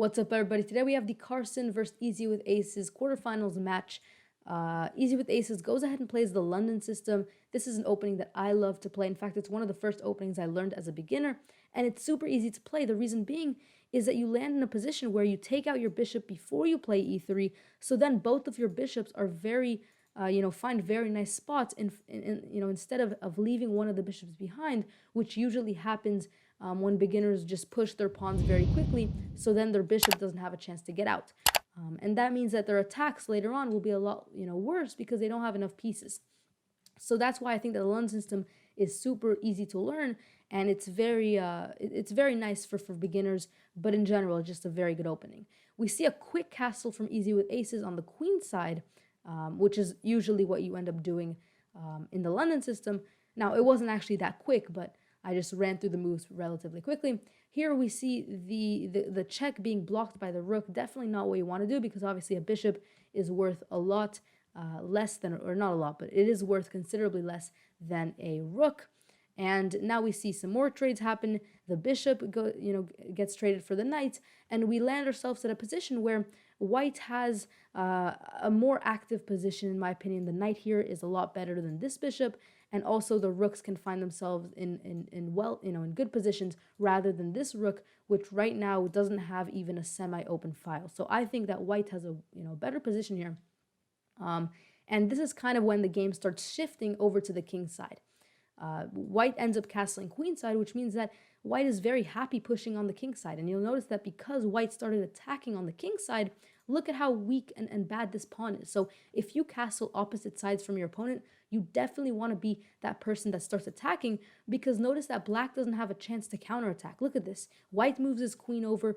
What's up, everybody? Today we have the Carson versus Easywithaces quarterfinals match. Easywithaces goes ahead and plays the London system. This is an opening that I love to play. In fact, it's one of the first openings I learned as a beginner, and it's super easy to play. The reason being is that you land in a position where you take out your bishop before you play e3, so then both of your bishops are very find very nice spots instead of leaving one of the bishops behind, which usually happens when beginners just push their pawns very quickly, so then their bishop doesn't have a chance to get out. And that means that their attacks later on will be a lot worse because they don't have enough pieces. So that's why I think that the London system is super easy to learn, and it's very nice for beginners, but in general, it's just a very good opening. We see a quick castle from Easywithaces on the queen side, which is usually what you end up doing in the London system. Now, it wasn't actually that quick, but I just ran through the moves relatively quickly. Here we see the check being blocked by the rook. Definitely not what you want to do, because obviously a bishop is worth a lot less than, or not a lot, but it is worth considerably less than a rook. And now we see some more trades happen. The bishop gets traded for the knight, and we land ourselves at a position where white has a more active position, in my opinion. The knight here is a lot better than this bishop, and also the rooks can find themselves in good positions rather than this rook, which right now doesn't have even a semi-open file. So I think that white has a better position here. And this is kind of when the game starts shifting over to the king side. White ends up castling queenside, which means that white is very happy pushing on the king side. And you'll notice that because white started attacking on the king side, look at how weak and bad this pawn is. So if you castle opposite sides from your opponent, you definitely want to be that person that starts attacking, because notice that black doesn't have a chance to counterattack. Look at this. White moves his queen over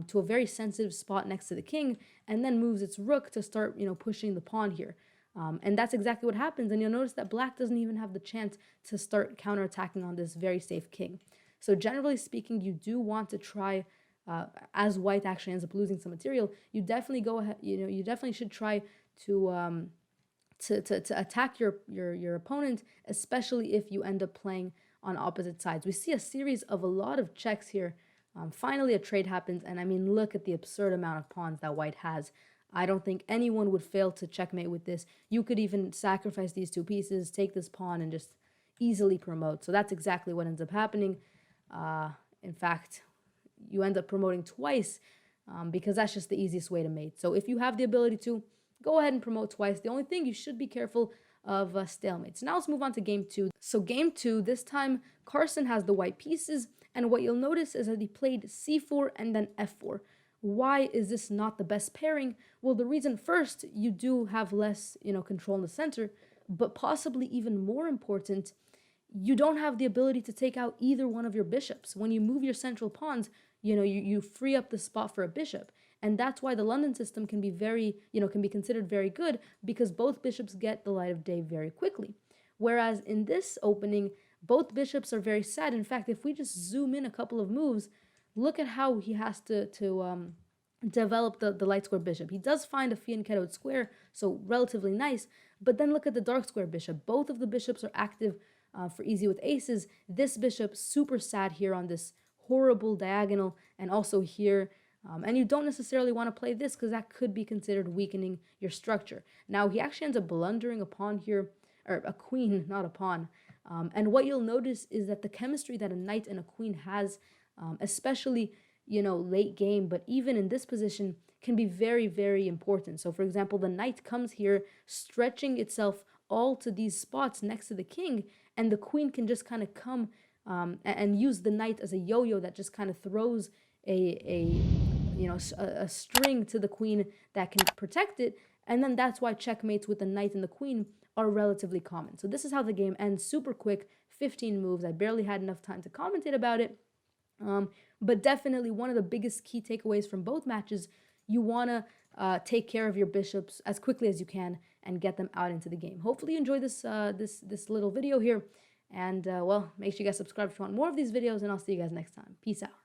to a very sensitive spot next to the king, and then moves its rook to start pushing the pawn here. And that's exactly what happens. And you'll notice that black doesn't even have the chance to start counterattacking on this very safe king. So generally speaking, you do want to try, as white actually ends up losing some material, you definitely go ahead, you definitely should try to attack your opponent, especially if you end up playing on opposite sides. We see a series of a lot of checks here. Finally, a trade happens, and I mean, look at the absurd amount of pawns that white has. I don't think anyone would fail to checkmate with this. You could even sacrifice these two pieces, take this pawn, and just easily promote. So that's exactly what ends up happening. In fact, you end up promoting twice because that's just the easiest way to mate. So if you have the ability to, go ahead and promote twice. The only thing, you should be careful of stalemates. Now let's move on to game two. So game two, this time Carson has the white pieces, and what you'll notice is that he played c4 and then f4. Why is this not the best pairing? Well, the reason, first, you do have less, control in the center, but possibly even more important, you don't have the ability to take out either one of your bishops. When you move your central pawns, you free up the spot for a bishop. And that's why the London system can be can be considered very good, because both bishops get the light of day very quickly. Whereas in this opening, both bishops are very sad. In fact, if we just zoom in a couple of moves, look at how he has to develop the light square bishop. He does find a fianchettoed square, so relatively nice, but then look at the dark square bishop. Both of the bishops are active for Easywithaces. This bishop, super sad here on this horrible diagonal, and also here. And you don't necessarily want to play this, because that could be considered weakening your structure. Now, he actually ends up blundering a pawn here, or a queen, not a pawn. And what you'll notice is that the chemistry that a knight and a queen has, especially, late game, but even in this position, can be very, very important. So, for example, the knight comes here, stretching itself all to these spots next to the king, and the queen can just kind of come and use the knight as a yo-yo that just kind of throws a string to the queen that can protect it. And then that's why checkmates with the knight and the queen are relatively common. So this is how the game ends, super quick, 15 moves. I barely had enough time to commentate about it. But definitely one of the biggest key takeaways from both matches, you want to take care of your bishops as quickly as you can and get them out into the game. Hopefully you enjoyed this little video here. And, well, make sure you guys subscribe if you want more of these videos, and I'll see you guys next time. Peace out.